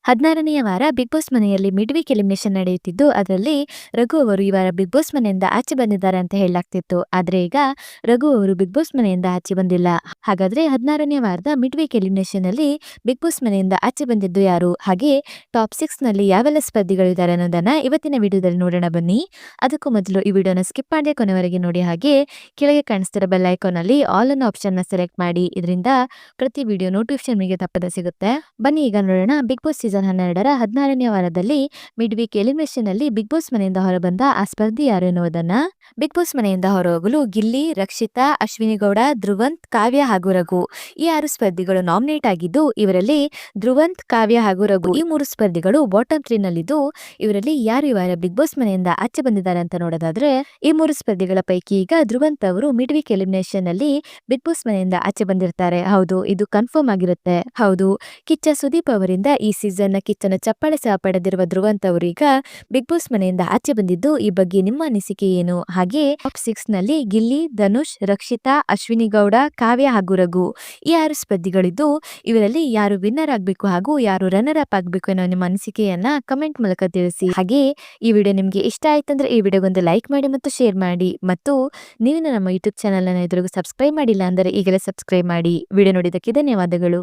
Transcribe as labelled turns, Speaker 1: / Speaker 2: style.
Speaker 1: 16ನೆಯ ವಾರ big boss ಮನೆಯಲ್ಲಿ mid weak elimination ನಡೆಯುತ್ತಿದ್ದು, ಅದರಲ್ಲಿ ರಘು ಅವರು ಈ ವಾರ ಬಿಗ್ ಬಾಸ್ ಮನೆಯಿಂದ ಆಚೆ ಬಂದಿದ್ದಾರೆ ಅಂತ ಹೇಳಲಾಗ್ತಿತ್ತು. ಆದ್ರೆ ಈಗ ರಘು ಅವರು ಬಿಗ್ ಬಾಸ್ ಮನೆಯಿಂದ ಆಚೆ ಬಂದಿಲ್ಲ. ಹಾಗಾದ್ರೆ 16ನೇ ವಾರದ ಮಿಡ್ ವೀಕ್ ಎಲಿಮಿನೇಷನ್ ಅಲ್ಲಿ ಬಿಗ್ ಬಾಸ್ ಮನೆಯಿಂದ ಆಚೆ ಬಂದಿದ್ದು ಯಾರು? ಹಾಗೆ ಟಾಪ್ 6 ನಲ್ಲಿ ಯಾವೆಲ್ಲ ಸ್ಪರ್ಧಿಗಳಿದ್ದಾರೆ ಅನ್ನೋದನ್ನ ಇವತ್ತಿನ ವಿಡಿಯೋದಲ್ಲಿ ನೋಡೋಣ ಬನ್ನಿ. ಅದಕ್ಕೂ ಮೊದಲು ಈ ವಿಡಿಯೋನ ಸ್ಕಿಪ್ ಮಾಡದೆ ಕೊನೆವರೆಗೆ ನೋಡಿ. ಹಾಗೆ ಕೆಳಗೆ ಕಾಣಿಸ್ತಿರೋ ಬೆಲ್ ಐಕಾನ್ ಅಲ್ಲಿ ಆಲ್ ಅನ್ನೋ ಆಪ್ಷನ್ ನ ಸೆಲೆಕ್ಟ್ ಮಾಡಿ. ಇದರಿಂದ ಪ್ರತಿ ವಿಡಿಯೋ ನೋಟಿಫಿಕೇಶನ್ ನಿಮಗೆ ತಪ್ಪದೆ ಸಿಗುತ್ತೆ. ಬನ್ನಿ ಈಗ ನೋಡೋಣ ಬಿಗ್ ಬಾಸ್ ಸೀಸನ್ 12ರ 16ನೇ ವಾರದಲ್ಲಿ ಮಿಡ್ ವೀಕ್ ಎಲಿಮಿನೇಷನ್ ಅಲ್ಲಿ ಬಿಗ್ ಬಾಸ್ ಮನೆಯಿಂದ ಹೊರಬಂದ ಆ ಸ್ಪರ್ಧಿ ಯಾರು ಎನ್ನುವುದನ್ನ. ಬಿಗ್ ಬಾಸ್ ಮನೆಯಿಂದ ಹೊರಹೋಗಲು ಗಿಲ್ಲಿ, ರಕ್ಷಿತಾ, ಅಶ್ವಿನಿ ಗೌಡ, ಧ್ರುವಂತ್, ಕಾವ್ಯ ಹಾಗೂ ರಘು ಈ 6 ಸ್ಪರ್ಧಿಗಳು ನಾಮಿನೇಟ್ ಆಗಿದ್ದು, ಇವರಲ್ಲಿ ಧ್ರುವಂತ್, ಕಾವ್ಯ ಹಾಗೂ ರಘು ಈ 3 ಸ್ಪರ್ಧಿಗಳು ಬಾಟಮ್ 3 ನಲ್ಲಿದ್ದು, ಇವರಲ್ಲಿ ಯಾರು ಈ ವಾರ ಬಿಗ್ ಬಾಸ್ ಮನೆಯಿಂದ ಆಚೆ ಬಂದಿದ್ದಾರೆ ಅಂತ ನೋಡೋದಾದ್ರೆ, ಈ 3 ಸ್ಪರ್ಧಿಗಳ ಪೈಕಿ ಈಗ ಧ್ರುವಂತ್ ಅವರು ಮಿಡ್ ವೀಕ್ ಎಲಿಮಿನೇಷನ್ ಅಲ್ಲಿ ಬಿಗ್ ಬಾಸ್ ಮನೆಯಿಂದ ಆಚೆ ಬಂದಿರ್ತಾರೆ. ಹೌದು, ಇದು ಕನ್ಫರ್ಮ್ ಆಗಿರುತ್ತೆ. ಹೌದು, ಕಿಚ್ಚ ಸುದೀಪ್ ಅವರಿಂದ ಈ ಸೀಸನ್ ನ ಕಿಚ್ಚನ ಚಪ್ಪಾಳೆ ಸಹ ಪಡೆದಿರುವ ಧ್ರುವಂತ್ ಅವರು ಈಗ ಬಿಗ್ ಬಾಸ್ ಮನೆಯಿಂದ ಆಚೆ ಬಂದಿದ್ದು, ಈ ಬಗ್ಗೆ ನಿಮ್ಮ ಅನಿಸಿಕೆ ಏನು? ಹಾಗೆ ಟಾಪ್ 6 ನಲ್ಲಿ ಗಿಲ್ಲಿ, ಧನುಷ್, ರಕ್ಷಿತಾ, ಅಶ್ವಿನಿ ಗೌಡ, ಕಾವ್ಯ ಹಾಗೂ ರಘು ಈ 6 ಸ್ಪರ್ಧಿಗಳಿದ್ದು, ಇವರಲ್ಲಿ ಯಾರು ವಿನ್ನರ್ ಆಗ್ಬೇಕು ಹಾಗೂ ಯಾರು ರನ್ನರ್ ಅಪ್ ಆಗ್ಬೇಕು ಅನ್ನೋ ನಿಮ್ಮ ಅನಿಸಿಕೆಯನ್ನ ಕಮೆಂಟ್ ಮೂಲಕ ತಿಳಿಸಿ. ಹಾಗೆ ಈ ವಿಡಿಯೋ ನಿಮ್ಗೆ ಇಷ್ಟ ಆಯ್ತಂದ್ರೆ ಈ ವಿಡಿಯೋಗೊಂದು ಲೈಕ್ ಮಾಡಿ ಮತ್ತು ಶೇರ್ ಮಾಡಿ. ಮತ್ತು ನೀವು ನಮ್ಮ ಯೂಟ್ಯೂಬ್ ಚಾನಲ್ ಅನ್ನ ಇದುವರೆಗೂ ಸಬ್ಸ್ಕ್ರೈಬ್ ಮಾಡಿಲ್ಲ ಅಂದರೆ ಈಗಲೇ ಸಬ್ಸ್ಕ್ರೈಬ್ ಮಾಡಿ. ವಿಡಿಯೋ ನೋಡಿದ್ದಕ್ಕೆ ಧನ್ಯವಾದಗಳು.